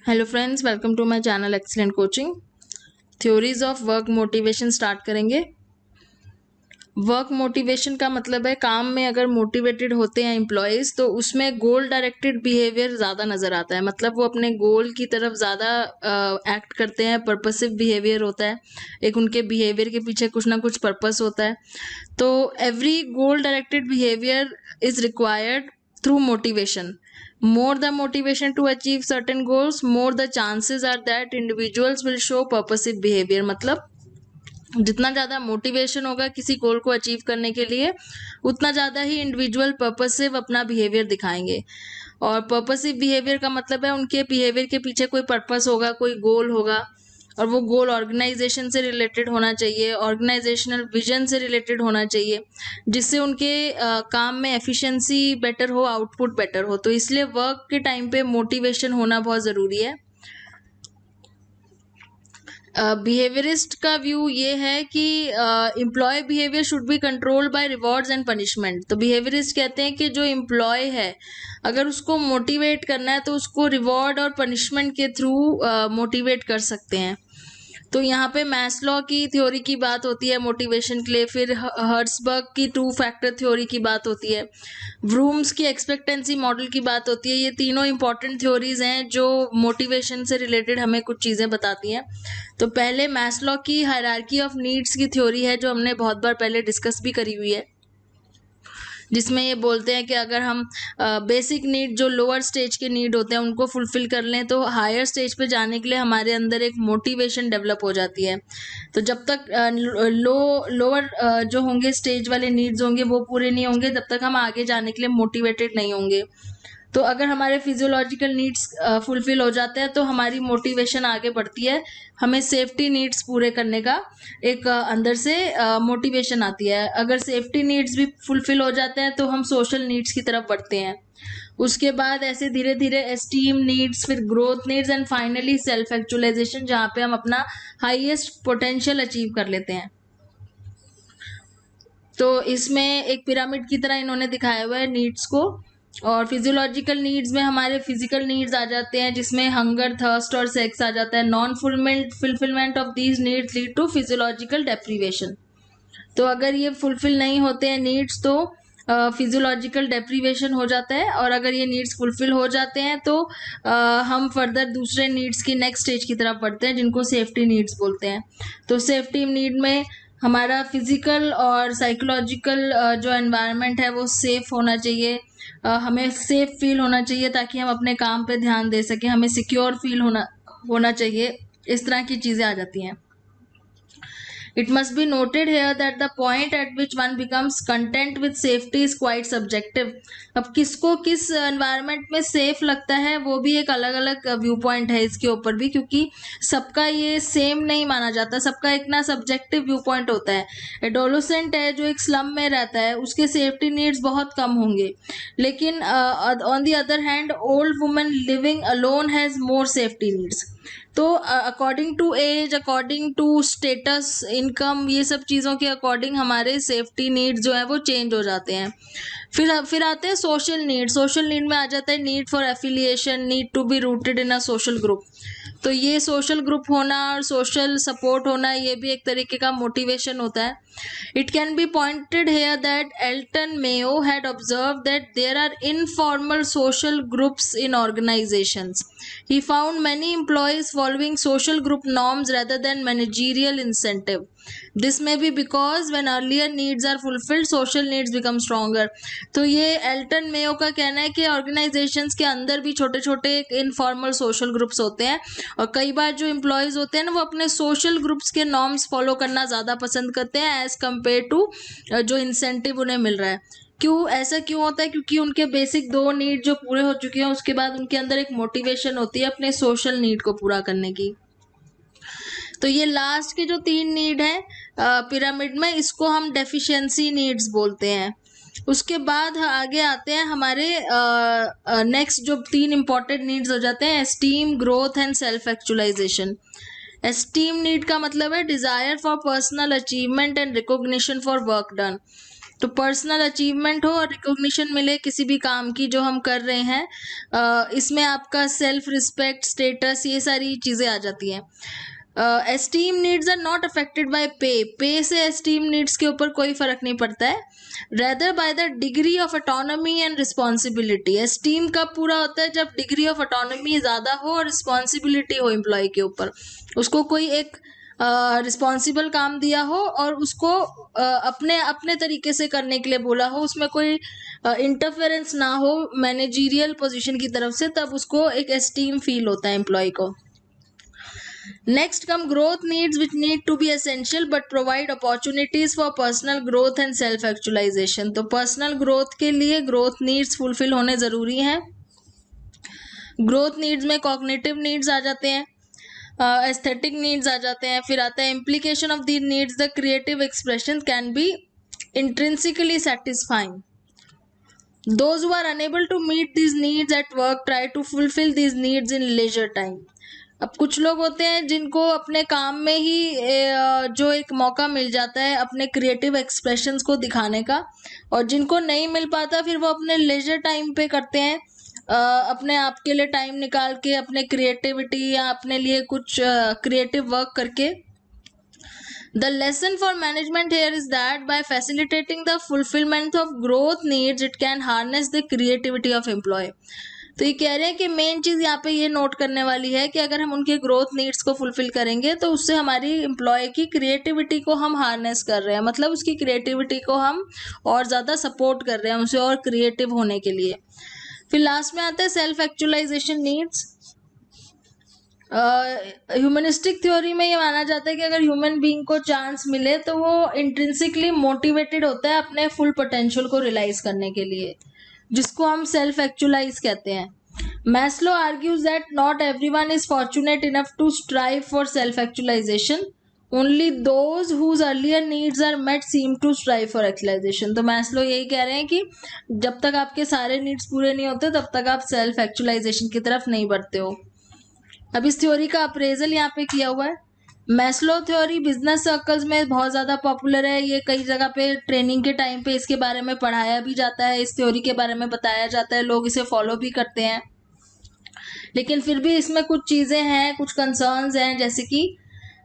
Hello friends, welcome to my channel excellent coaching. Theories of work motivation start करेंगे। Work motivation का मतलब है काम में अगर मोटिवेटेड होते हैं एम्प्लॉयज़ तो उसमें गोल डायरेक्टेड बिहेवियर ज़्यादा नज़र आता है। मतलब वो अपने गोल की तरफ ज़्यादा एक्ट करते हैं, पर्पसिव बिहेवियर होता है। एक उनके बिहेवियर के पीछे कुछ ना कुछ पर्पस होता है। तो every goal directed behaviour is required through motivation. More the motivation to achieve certain goals, more the chances are that individuals will show purposive behavior. मतलब जितना ज़्यादा मोटिवेशन होगा किसी गोल को अचीव करने के लिए, उतना ज़्यादा ही इंडिविजुअल पर्पसिव अपना बिहेवियर दिखाएंगे। और पर्पसिव बिहेवियर का मतलब है उनके बिहेवियर के पीछे कोई पर्पस होगा, कोई गोल होगा, और वो गोल ऑर्गेनाइजेशन से रिलेटेड होना चाहिए, ऑर्गेनाइजेशनल विजन से रिलेटेड होना चाहिए, जिससे उनके काम में एफिशिएंसी बेटर हो, आउटपुट बेटर हो। तो इसलिए वर्क के टाइम पे मोटिवेशन होना बहुत ज़रूरी है। बिहेवियरिस्ट का व्यू ये है कि employ behaviour should be controlled by rewards and punishment. तो बिहेवियरिस्ट कहते हैं कि जो एम्प्लॉय है अगर उसको मोटिवेट करना है तो उसको रिवॉर्ड और पनिशमेंट के थ्रू मोटिवेट कर सकते हैं। तो यहाँ पे मैस्लो की थ्योरी की बात होती है मोटिवेशन के लिए, फिर हर्ट्सबर्ग की 2 फैक्टर थ्योरी की बात होती है, व्रूम्स की एक्सपेक्टेंसी मॉडल की बात होती है। ये तीनों इंपॉर्टेंट थ्योरीज हैं जो मोटिवेशन से रिलेटेड हमें कुछ चीज़ें बताती हैं। तो पहले मैस्लो की हायरार्की ऑफ नीड्स की थ्योरी है जो हमने बहुत बार पहले डिस्कस भी करी हुई है, जिसमें ये बोलते हैं कि अगर हम बेसिक नीड जो लोअर स्टेज के नीड होते हैं उनको फुलफिल कर लें तो हायर स्टेज पे जाने के लिए हमारे अंदर एक मोटिवेशन डेवलप हो जाती है। तो जब तक लोअर जो होंगे स्टेज वाले नीड्स होंगे वो पूरे नहीं होंगे तब तक हम आगे जाने के लिए मोटिवेटेड नहीं होंगे। तो अगर हमारे फिजियोलॉजिकल नीड्स फुलफिल हो जाते हैं तो हमारी मोटिवेशन आगे बढ़ती है, हमें सेफ्टी नीड्स पूरे करने का एक अंदर से मोटिवेशन आती है। अगर सेफ्टी नीड्स भी फुलफिल हो जाते हैं तो हम सोशल नीड्स की तरफ बढ़ते हैं। उसके बाद ऐसे धीरे धीरे एस्टीम नीड्स, फिर growth needs and finally self actualization, जहाँ पे हम अपना हाईएस्ट पोटेंशियल अचीव कर लेते हैं। तो इसमें एक पिरामिड की तरह इन्होंने दिखाया हुआ है नीड्स को। और फिजियोलॉजिकल नीड्स में हमारे फिजिकल नीड्स आ जाते हैं जिसमें हंगर, थर्स्ट और सेक्स आ जाता है। Non fulfilment of these needs lead to physiological deprivation. तो अगर ये फुलफिल नहीं होते हैं नीड्स तो फिजियोलॉजिकल डेप्रीवेशन हो जाता है, और अगर ये नीड्स फुलफिल हो जाते हैं तो हम फर्दर दूसरे नीड्स की नेक्स्ट स्टेज की तरफ बढ़ते हैं जिनको सेफ्टी नीड्स बोलते हैं। तो सेफ्टी नीड में हमारा फिजिकल और साइकोलॉजिकल जो एनवायरनमेंट है वो सेफ होना चाहिए, हमें सेफ फील होना चाहिए ताकि हम अपने काम पे ध्यान दे सकें, हमें सिक्योर फील होना चाहिए। इस तरह की चीज़ें आ जाती हैं। It must be noted here that the point at which one becomes content with safety is quite subjective. अब किसको किस एनवायरनमेंट में सेफ लगता है वो भी एक अलग अलग व्यू पॉइंट है इसके ऊपर भी, क्योंकि सबका ये सेम नहीं माना जाता, सबका एक ना सब्जेक्टिव व्यू पॉइंट होता है। एडोलेसेंट है जो एक स्लम में रहता है उसके सेफ्टी नीड्स बहुत कम होंगे, लेकिन on the other hand old women living alone has more safety needs. तो according to age, according to status, income, ये सब चीज़ों के अकॉर्डिंग हमारे सेफ्टी नीड्स जो है वो चेंज हो जाते हैं। फिर आते हैं सोशल नीड। सोशल नीड में आ जाता है need for affiliation, need to be rooted in a social group. तो ये सोशल ग्रुप होना और सोशल सपोर्ट होना ये भी एक तरीके का मोटिवेशन होता है। It can be pointed here that Elton Mayo had observed that there are informal social groups in organizations. He found many employees following social group norms rather than managerial incentive. This may be because when earlier needs are fulfilled, social needs become stronger. तो ये Elton Mayo का कहना है कि organisations के अंदर भी छोटे छोटे इनफॉर्मल सोशल ग्रुप्स होते हैं, और कई बार जो एम्प्लॉयज़ होते हैं ना वो अपने सोशल ग्रुप्स के नॉर्म्स फॉलो करना ज़्यादा पसंद करते हैं एज़ कम्पेयर टू जो इंसेंटिव उन्हें मिल रहा है। क्यों ऐसा क्यों होता है? क्योंकि उनके बेसिक 2 नीड जो पूरे हो चुके हैं उसके बाद उनके अंदर एक मोटिवेशन होती है अपने सोशल नीड को पूरा करने की। तो ये लास्ट के जो 3 नीड है पिरामिड में, इसको हम डेफिशिएंसी नीड्स बोलते हैं। उसके बाद आगे आते हैं हमारे नेक्स्ट जो 3 इंपॉर्टेंट नीड्स हो जाते हैं, esteem, growth and self actualization. Esteem need का मतलब है desire for personal achievement and recognition for work done. तो पर्सनल अचीवमेंट हो और रिकॉग्निशन मिले किसी भी काम की जो हम कर रहे हैं, इसमें आपका सेल्फ रिस्पेक्ट, स्टेटस, ये सारी चीज़ें आ जाती हैं। Esteem needs are not affected by pay से एस्टीम नीड्स के ऊपर कोई फर्क नहीं पड़ता है, rather by the degree of autonomy and responsibility. Esteem कब पूरा होता है? जब डिग्री ऑफ ऑटोनॉमी ज़्यादा हो और रिस्पॉन्सिबिलिटी हो एम्प्लॉय के ऊपर, उसको कोई एक रिस्पॉन्सिबल काम दिया हो और उसको अपने अपने तरीके से करने के लिए बोला हो, उसमें कोई इंटरफेरेंस ना हो मैनेजरियल पोजीशन की तरफ से, तब उसको एक एस्टीम फील होता है एम्प्लॉय को। Next come growth needs, which need to be essential but provide opportunities for personal growth and self actualization। तो personal growth के लिए growth needs fulfill होने ज़रूरी हैं। growth needs में cognitive needs आ जाते हैं, aesthetic needs आ जाते हैं, फिर आता है implication of these needs, the creative expression can be intrinsically satisfying। Those who are unable to meet these needs at work try to fulfill these needs in leisure time। अब कुछ लोग होते हैं जिनको अपने काम में ही जो एक मौका मिल जाता है अपने क्रिएटिव एक्सप्रेशंस को दिखाने का, और जिनको नहीं मिल पाता फिर वो अपने लेजर टाइम पे करते हैं, अपने आप के लिए टाइम निकाल के अपने क्रिएटिविटी या अपने लिए कुछ क्रिएटिव वर्क करके। The lesson for management here is that by facilitating the fulfillment of growth needs, it can harness the creativity of employee। तो ये कह रहे हैं कि मेन चीज़ यहाँ पे ये नोट करने वाली है कि अगर हम उनके ग्रोथ नीड्स को फुलफिल करेंगे तो उससे हमारी एम्प्लॉय की क्रिएटिविटी को हम हार्नेस कर रहे हैं, मतलब उसकी क्रिएटिविटी को हम और ज़्यादा सपोर्ट कर रहे हैं उसे और क्रिएटिव होने के लिए। फिर लास्ट में आता है self actualization needs. Humanistic theory में ये माना जाता है कि अगर ह्यूमन बीइंग को चांस मिले तो वो इंट्रिंसिकली मोटिवेटेड होता है अपने फुल पोटेंशियल को रियलाइज करने के लिए, जिसको हम सेल्फ एक्चुअलाइज कहते हैं। Maslow argues that not everyone is fortunate enough to strive for self actualization, only those whose earlier needs are met seem to strive for actualization. तो मैस्लो यही कह रहे हैं कि जब तक आपके सारे नीड्स पूरे नहीं होते तब तक आप सेल्फ एक्चुअलाइजेशन की तरफ नहीं बढ़ते हो। अब इस थ्योरी का अप्रेजल यहाँ पे किया हुआ है। मैस्लो थ्योरी बिजनेस सर्कल्स में बहुत ज़्यादा पॉपुलर है, ये कई जगह पे ट्रेनिंग के टाइम पे इसके बारे में पढ़ाया भी जाता है, इस थ्योरी के बारे में बताया जाता है, लोग इसे फॉलो भी करते हैं। लेकिन फिर भी इसमें कुछ चीज़ें हैं, कुछ कंसर्न्स हैं, जैसे कि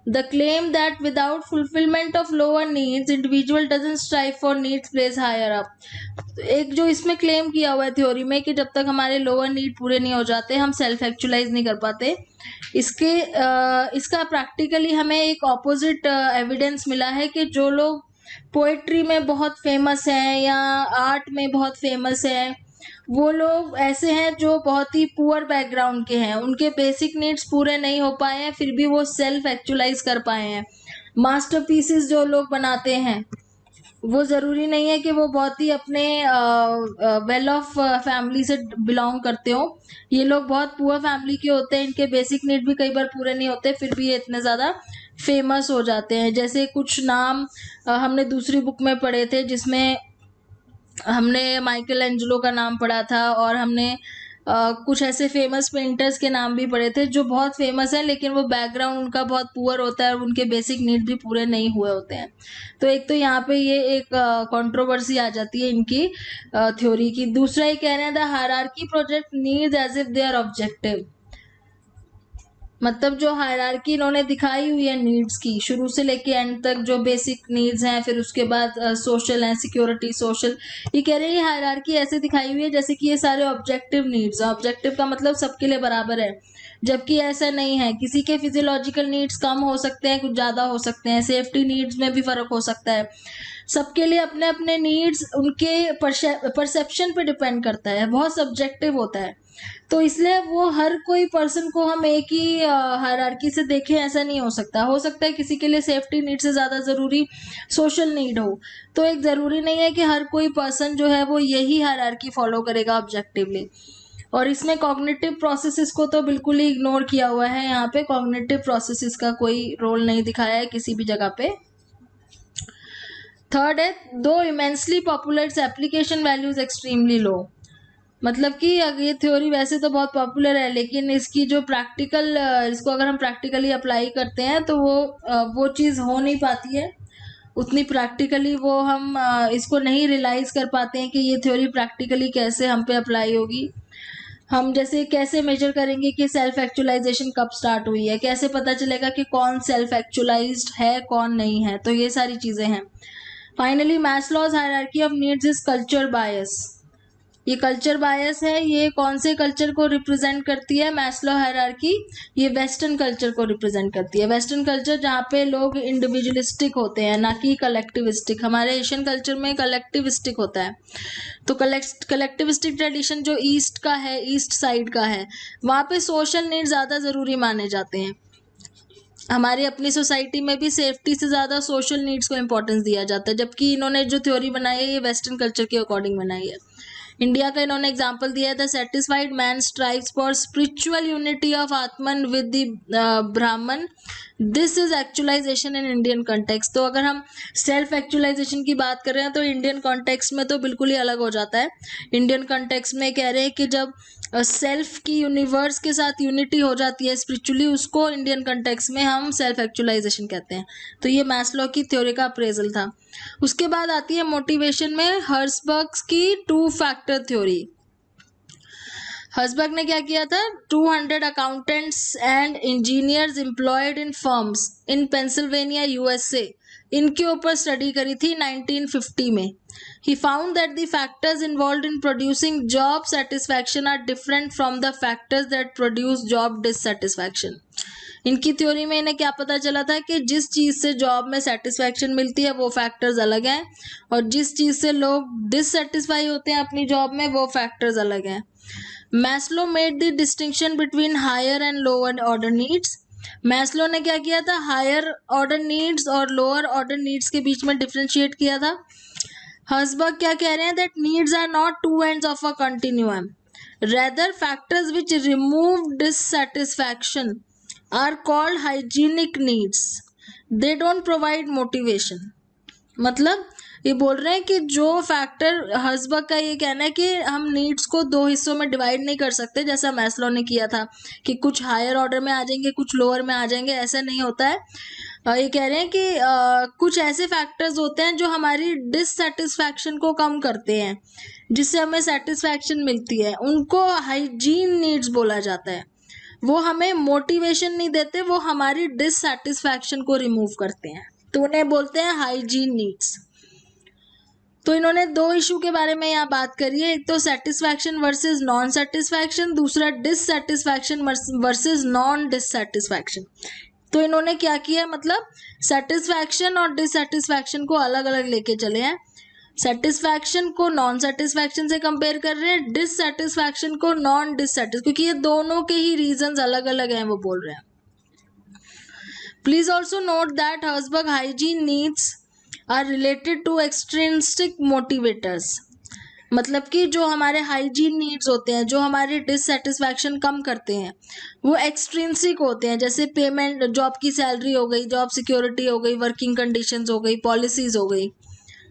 the claim that without fulfilment of lower needs individual doesn't strive for needs place higher up. एक जो इसमें क्लेम किया हुआ है थ्योरी में कि जब तक हमारे लोअर नीड पूरे नहीं हो जाते हम सेल्फ एक्चुअलाइज नहीं कर पाते, इसका प्रैक्टिकली हमें एक ऑपोजिट एविडेंस मिला है कि जो लोग पोएट्री में बहुत फेमस हैं या आर्ट में बहुत फेमस हैं, वो लोग ऐसे हैं जो बहुत ही पुअर बैकग्राउंड के हैं, उनके बेसिक नीड्स पूरे नहीं हो पाए हैं फिर भी वो सेल्फ एक्चुअलाइज कर पाए हैं। मास्टरपीसेस जो लोग बनाते हैं वो ज़रूरी नहीं है कि वो बहुत ही अपने वेल ऑफ फैमिली से बिलोंग करते हो, ये लोग बहुत पुअर फैमिली के होते हैं, इनके बेसिक नीड भी कई बार पूरे नहीं होते फिर भी ये इतने ज़्यादा फेमस हो जाते हैं। जैसे कुछ नाम हमने दूसरी बुक में पढ़े थे, जिसमें हमने माइकल एंजेलो का नाम पढ़ा था और हमने कुछ ऐसे फेमस पेंटर्स के नाम भी पढ़े थे जो बहुत फेमस हैं लेकिन वो बैकग्राउंड उनका बहुत पुअर होता है और उनके बेसिक नीड भी पूरे नहीं हुए होते हैं। तो एक तो यहाँ पे ये एक कंट्रोवर्सी आ जाती है इनकी थ्योरी की। दूसरा ये कह रहे हैं the hierarchy project needs as if they are objective, मतलब जो हायरार्की इन्होंने दिखाई हुई है नीड्स की शुरू से लेके एंड तक, जो बेसिक नीड्स हैं, फिर उसके बाद सोशल हैं, सिक्योरिटी, सोशल, ये कह रहे हैं ये हायरार्की ऐसे दिखाई हुई है जैसे कि ये सारे ऑब्जेक्टिव नीड्स हैं। ऑब्जेक्टिव का मतलब सबके लिए बराबर है, जबकि ऐसा नहीं है। किसी के फिजियोलॉजिकल नीड्स कम हो सकते हैं, कुछ ज़्यादा हो सकते हैं, सेफ्टी नीड्स में भी फ़र्क हो सकता है। सबके लिए अपने अपने नीड्स उनके परसेप्शन पे डिपेंड करता है, बहुत सब्जेक्टिव होता है। तो इसलिए वो हर कोई पर्सन को हम एक ही हायरार्की से देखें ऐसा नहीं हो सकता। हो सकता है किसी के लिए सेफ्टी नीड से ज़्यादा ज़रूरी सोशल नीड हो, तो एक ज़रूरी नहीं है कि हर कोई पर्सन जो है वो यही हायरार्की फॉलो करेगा ऑब्जेक्टिवली। और इसमें कॉग्निटिव प्रोसेसेस को तो बिल्कुल ही इग्नोर किया हुआ है, यहाँ पे कॉग्निटिव प्रोसेसेस का कोई रोल नहीं दिखाया है किसी भी जगह पे। थर्ड है दो immensely popular its application values extremely low, मतलब कि ये थ्योरी वैसे तो बहुत पॉपुलर है लेकिन इसकी जो इसको अगर हम प्रैक्टिकली अप्लाई करते हैं तो वो चीज़ हो नहीं पाती है, उतनी प्रैक्टिकली वो हम इसको नहीं रियलाइज कर पाते हैं कि ये थ्योरी प्रैक्टिकली कैसे हम पे अप्लाई होगी। हम जैसे कैसे मेजर करेंगे कि सेल्फ एक्चुअलाइजेशन कब स्टार्ट हुई है, कैसे पता चलेगा कि कौन सेल्फ एक्चुअलाइज्ड है कौन नहीं है, तो ये सारी चीजें हैं। Finally Maslow's hierarchy of needs is culture bias. ये कल्चर बायस है, ये कौन से कल्चर को रिप्रेजेंट करती है मैस्लो हायरार्की? ये वेस्टर्न कल्चर को रिप्रेजेंट करती है। वेस्टर्न कल्चर जहाँ पे लोग इंडिविजुअलिस्टिक होते हैं ना कि कलेक्टिविस्टिक। हमारे एशियन कल्चर में कलेक्टिविस्टिक होता है। तो कलेक्टिविस्टिक ट्रेडिशन जो ईस्ट का है, ईस्ट साइड का है, वहाँ पे सोशल नीड ज़्यादा ज़रूरी माने जाते हैं। हमारी अपनी सोसाइटी में भी सेफ्टी से ज़्यादा सोशल नीड्स को इम्पोर्टेंस दिया जाता है, जबकि इन्होंने जो थ्योरी बनाई है ये वेस्टर्न कल्चर के अकॉर्डिंग बनाई है। इंडिया का इन्होंने एग्जाम्पल दिया है, the satisfied man strives for spiritual unity of Atman with the Brahman, this is actualization in Indian context. तो अगर हम सेल्फ एक्चुअलाइजेशन की बात कर रहे हैं तो इंडियन कॉन्टेक्स्ट में तो बिल्कुल ही अलग हो जाता है। इंडियन कॉन्टेक्स्ट में कह रहे हैं कि जब सेल्फ की यूनिवर्स के साथ यूनिटी हो जाती है स्पिरिचुअली, उसको इंडियन कॉन्टेक्स्ट में हम सेल्फ एक्चुअलाइजेशन कहते हैं। तो ये मैस्लो की थ्योरी का अप्रेजल था। उसके बाद आती है मोटिवेशन में हर्सबर्ग की 2 फैक्टर थ्योरी। हर्सबर्ग ने क्या किया था, 200 accountants and engineers employed in firms in Pennsylvania USA, इनके ऊपर स्टडी करी थी 1950 में। He found that the factors involved in producing job satisfaction are different from the factors that produce job dissatisfaction. इनकी थ्योरी में इन्हें क्या पता चला था कि जिस चीज़ से जॉब में सेटिस्फैक्शन मिलती है वो फैक्टर्स अलग हैं, और जिस चीज़ से लोग डिससेटिस्फाई होते हैं अपनी जॉब में वो फैक्टर्स अलग हैं। Maslow made the distinction between higher and lower order needs. Maslow ने क्या किया था, हायर ऑर्डर नीड्स और लोअर ऑर्डर नीड्स के बीच में डिफ्रेंशिएट किया था। हर्सबर्ग क्या कह रहे हैं, that needs are not two ends of a continuum, rather factors which remove dissatisfaction are called hygienic needs, they don't provide motivation. मतलब ये बोल रहे हैं कि जो फैक्टर, हर्सबर्ग का ये कहना है कि हम नीड्स को 2 हिस्सों में डिवाइड नहीं कर सकते जैसा मैस्लो ने किया था कि कुछ हायर ऑर्डर में आ जाएंगे कुछ लोअर में आ जाएंगे, ऐसा नहीं होता है। ये कह रहे हैं कि कुछ ऐसे फैक्टर्स होते हैं जो हमारी डिससेटिस्फैक्शन को कम करते हैं, जिससे हमें सेटिस्फैक्शन मिलती है, उनको हाइजीन नीड्स बोला जाता है। वो हमें मोटिवेशन नहीं देते, वो हमारी डिससेटिस्फैक्शन को रिमूव करते हैं, तो उन्हें बोलते हैं हाइजीन नीड्स। तो इन्होंने 2 इशू के बारे में यहाँ बात करी है, एक तो सेटिस्फैक्शन वर्सेस नॉन सेटिस्फैक्शन, दूसरा डिससेटिस्फैक्शन वर्सेस नॉन डिससेटिस्फैक्शन। तो इन्होंने क्या किया, मतलब सेटिस्फैक्शन और डिससेटिस्फैक्शन को अलग अलग लेके चले हैं। सेटिस्फैक्शन को नॉन सेटिस्फैक्शन से कंपेयर कर रहे हैं, डिससेटिस्फैक्शन को नॉन डिससेटिस, क्योंकि ये दोनों के ही रीजंस अलग अलग हैं वो बोल रहे हैं। Please also note that Herzberg hygiene needs are related to extrinsic motivators. मतलब कि जो हमारे हाइजीन नीड्स होते हैं, जो हमारे डिससेटिस्फैक्शन कम करते हैं, वो एक्सट्रिंसिक होते हैं, जैसे पेमेंट, जॉब की सैलरी हो गई, जॉब सिक्योरिटी हो गई, वर्किंग कंडीशंस हो गई, पॉलिसीज हो गई,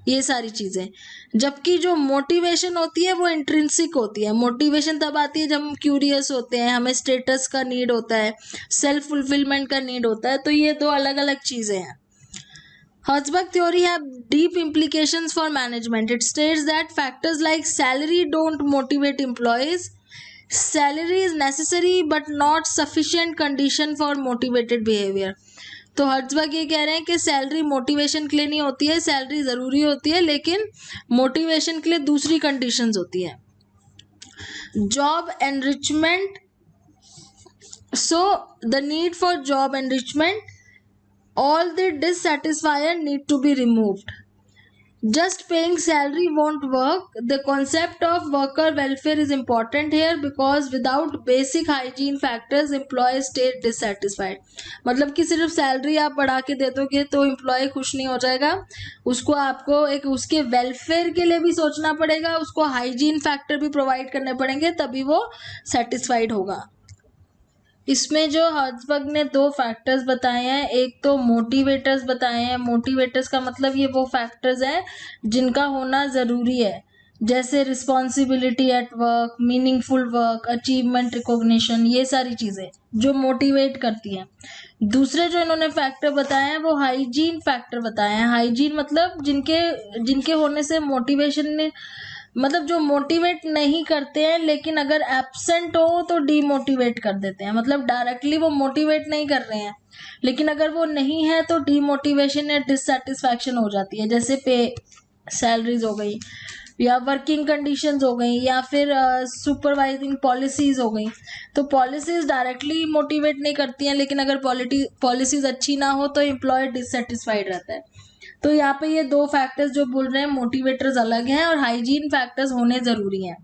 ये सारी चीज़ें। जबकि जो मोटिवेशन होती है वो इंट्रिंसिक होती है। मोटिवेशन तब आती है जब हम क्यूरियस होते हैं, हमें स्टेटस का नीड होता है, सेल्फ फुलफिलमेंट का नीड होता है। तो ये 2 अलग अलग चीज़ें हैं। Herzberg theory have deep implications for management. It states that factors like salary don't motivate employees. Salary is necessary but not sufficient condition for motivated behavior. तो हर्ट्जबर्ग ये कह रहे हैं कि सैलरी मोटिवेशन के लिए नहीं होती है, सैलरी ज़रूरी होती है लेकिन मोटिवेशन के लिए दूसरी कंडीशंस होती है। Job enrichment, so the need for job enrichment, all the dissatisfier need to be removed. Just paying salary won't work. The concept of worker welfare is important here because without basic hygiene factors employees stay dissatisfied. मतलब कि सिर्फ salary आप बढ़ा के दे दोगे तो employ खुश नहीं हो जाएगा, उसको आपको एक उसके वेलफेयर के लिए भी सोचना पड़ेगा, उसको हाइजीन फैक्टर भी प्रोवाइड करने पड़ेंगे, तभी वो सेटिस्फाइड होगा। इसमें जो हर्ट्जबर्ग ने 2 फैक्टर्स बताए हैं, एक तो मोटिवेटर्स बताए हैं। मोटिवेटर्स का मतलब ये वो फैक्टर्स हैं जिनका होना ज़रूरी है, जैसे responsibility at work, meaningful work, achievement, recognition, ये सारी चीज़ें जो मोटिवेट करती हैं। दूसरे जो इन्होंने फैक्टर बताए हैं वो हाइजीन फैक्टर बताए हैं। हाइजीन मतलब जिनके होने से मोटिवेशन ने, मतलब जो मोटिवेट नहीं करते हैं लेकिन अगर एब्सेंट हो तो डीमोटिवेट कर देते हैं। मतलब डायरेक्टली वो मोटिवेट नहीं कर रहे हैं लेकिन अगर वो नहीं है तो डीमोटिवेशन या डिससेटिस्फैक्शन हो जाती है। जैसे पे सैलरीज हो गई या वर्किंग कंडीशंस हो गई या फिर सुपरवाइजिंग पॉलिसीज हो गई। तो पॉलिसीज डायरेक्टली मोटिवेट नहीं करती हैं लेकिन अगर पॉलिसीज अच्छी ना हो तो एम्प्लॉय डिससेटिस्फाइड रहता है। तो यहाँ पे ये दो फैक्टर्स जो बोल रहे हैं मोटिवेटर्स अलग हैं और हाइजीन फैक्टर्स होने जरूरी हैं।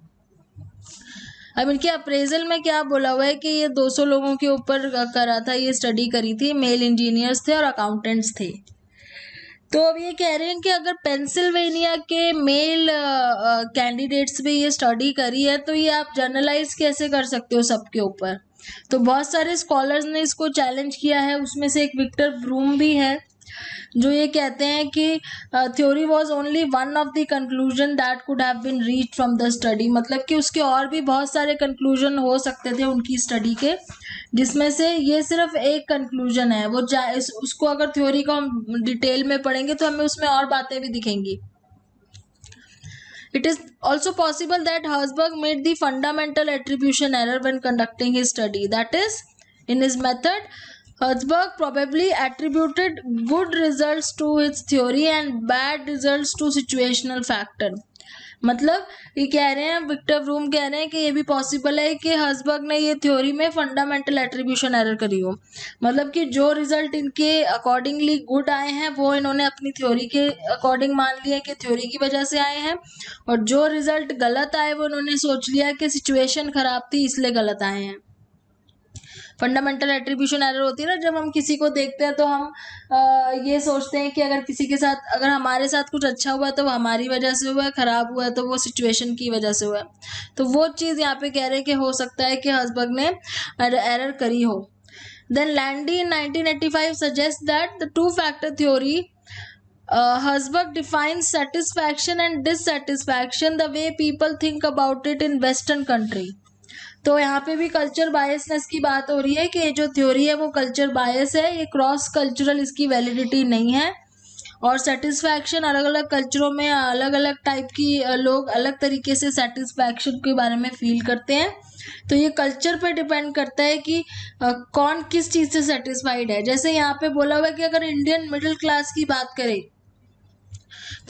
अब इनके अप्रेजल में क्या बोला हुआ है कि ये 200 लोगों के ऊपर करा था, ये स्टडी करी थी, मेल इंजीनियर्स थे और अकाउंटेंट्स थे। तो अब ये कह रहे हैं कि अगर पेंसिल्वेनिया के मेल कैंडिडेट्स पे ये स्टडी करी है तो ये आप जनरलाइज कैसे कर सकते हो सबके ऊपर। तो बहुत सारे स्कॉलर्स ने इसको चैलेंज किया है, उसमें से एक विक्टर ब्रूम भी है जो ये कहते हैं कि theory was only one of the conclusion that could have been reached from the study. मतलब कि उसके और भी बहुत सारे कंक्लूजन हो सकते थे उनकी स्टडी के, जिसमें से ये सिर्फ एक कंक्लूजन है। वो उसको अगर थ्योरी को हम डिटेल में पढ़ेंगे तो हमें उसमें और बातें भी दिखेंगी। It is also possible that Herzberg made the fundamental attribution error when conducting his study. That is, in his method, Herzberg probably attributed good results to his theory and bad results to situational factor. मतलब ये कह रहे हैं, Victor broom कह रहे हैं कि ये भी पॉसिबल है कि हर्जबर्ग ने ये थ्योरी में फंडामेंटल एट्रीब्यूशन एरर करी हो। मतलब कि जो रिजल्ट इनके अकॉर्डिंगली गुड आए हैं वो इन्होंने अपनी थ्योरी के अकॉर्डिंग मान लिया कि थ्योरी की वजह से आए हैं, और जो रिजल्ट गलत आए वो इन्होंने सोच लिया कि सिचुएशन खराब थी इसलिए गलत आए हैं। फंडामेंटल एट्रीब्यूशन एरर होती है ना, जब हम किसी को देखते हैं तो हम ये सोचते हैं कि अगर किसी के साथ, अगर हमारे साथ कुछ अच्छा हुआ है तो वो हमारी वजह से हुआ है, खराब हुआ है तो वो सिचुएशन की वजह से हुआ है। तो वो चीज़ यहाँ पे कह रहे हैं कि हो सकता है कि हर्जबर्ग ने एरर करी हो। Then Landy in 1985 suggests that the two factor theory, Herzberg defines satisfaction and dissatisfaction the way people think about it in Western country. तो यहाँ पे भी कल्चर बायसनेस की बात हो रही है कि जो थ्योरी है वो कल्चर बायस है, ये क्रॉस कल्चरल इसकी वैलिडिटी नहीं है। और सेटिस्फैक्शन अलग अलग कल्चरों में अलग अलग टाइप की लोग अलग तरीके से सेटिस्फैक्शन के बारे में फील करते हैं। तो ये कल्चर पे डिपेंड करता है कि कौन किस चीज़ से सेटिस्फाइड है। जैसे यहाँ पे बोला हुआ है कि अगर इंडियन मिडिल क्लास की बात करें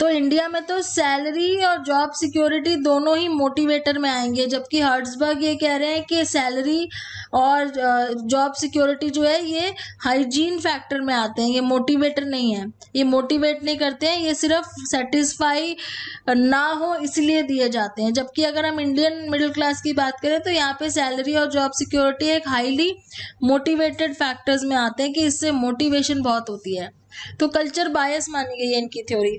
तो इंडिया में तो सैलरी और जॉब सिक्योरिटी दोनों ही मोटिवेटर में आएंगे, जबकि हर्ट्सबर्ग ये कह रहे हैं कि सैलरी और जॉब सिक्योरिटी जो है ये हाइजीन फैक्टर में आते हैं, ये मोटिवेटर नहीं है, ये मोटिवेट नहीं करते हैं, ये सिर्फ सेटिस्फाई ना हो इसलिए दिए जाते हैं। जबकि अगर हम इंडियन मिडिल क्लास की बात करें तो यहाँ पे सैलरी और जॉब सिक्योरिटी एक हाईली मोटिवेटेड फैक्टर्स में आते हैं कि इससे मोटिवेशन बहुत होती है। तो कल्चर बायस मानी गई है इनकी थ्योरी।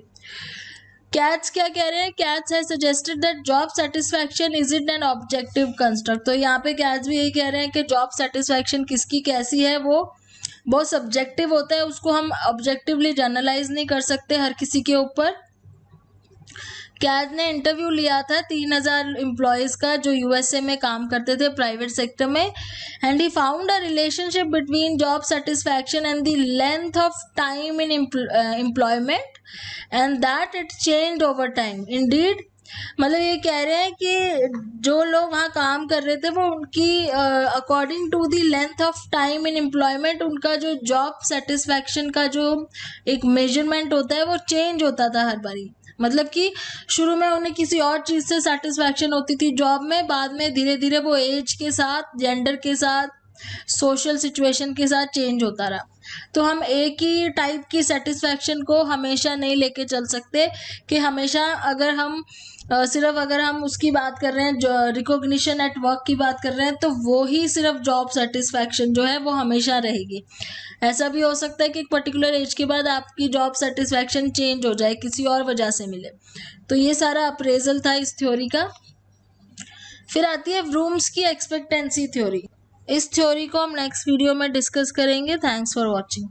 कैट्स क्या कह रहे हैं? कैट्स है suggested that job satisfaction is it an objective construct. तो यहाँ पे कैट्स भी यही कह रहे हैं कि जॉब सेटिस्फैक्शन किसकी कैसी है वो बहुत सब्जेक्टिव होता है, उसको हम ऑब्जेक्टिवली जनरलाइज नहीं कर सकते हर किसी के ऊपर। कैट ने इंटरव्यू लिया था 3000 एम्प्लॉयज़ का जो यूएसए में काम करते थे प्राइवेट सेक्टर में, and he found a relationship between job satisfaction and the length of time in employment and that it change over time. Indeed मतलब ये कह रहे हैं कि जो लोग वहाँ काम कर रहे थे वो उनकी according to the length of time in employment उनका जो जॉब सेटिस्फैक्शन का जो एक मेजरमेंट होता है वो चेंज होता था हर बारी। मतलब कि शुरू में उन्हें किसी और चीज़ से सेटिस्फैक्शन होती थी जॉब में, बाद में धीरे धीरे वो एज के साथ, जेंडर के साथ, सोशल सिचुएशन के साथ चेंज होता रहा। तो हम एक ही टाइप की सेटिस्फैक्शन को हमेशा नहीं लेके चल सकते कि हमेशा अगर हम सिर्फ अगर हम उसकी बात कर रहे हैं, जो रिकॉग्निशन एट वर्क की बात कर रहे हैं, तो वो ही सिर्फ जॉब सेटिस्फैक्शन जो है वो हमेशा रहेगी। ऐसा भी हो सकता है कि एक पर्टिकुलर एज के बाद आपकी जॉब सेटिस्फैक्शन चेंज हो जाए, किसी और वजह से मिले। तो ये सारा अप्रेजल था इस थ्योरी का। फिर आती है ब्रूम्स की एक्सपेक्टेंसी थ्योरी। इस थ्योरी को हम नेक्स्ट वीडियो में डिस्कस करेंगे। Thanks for watching.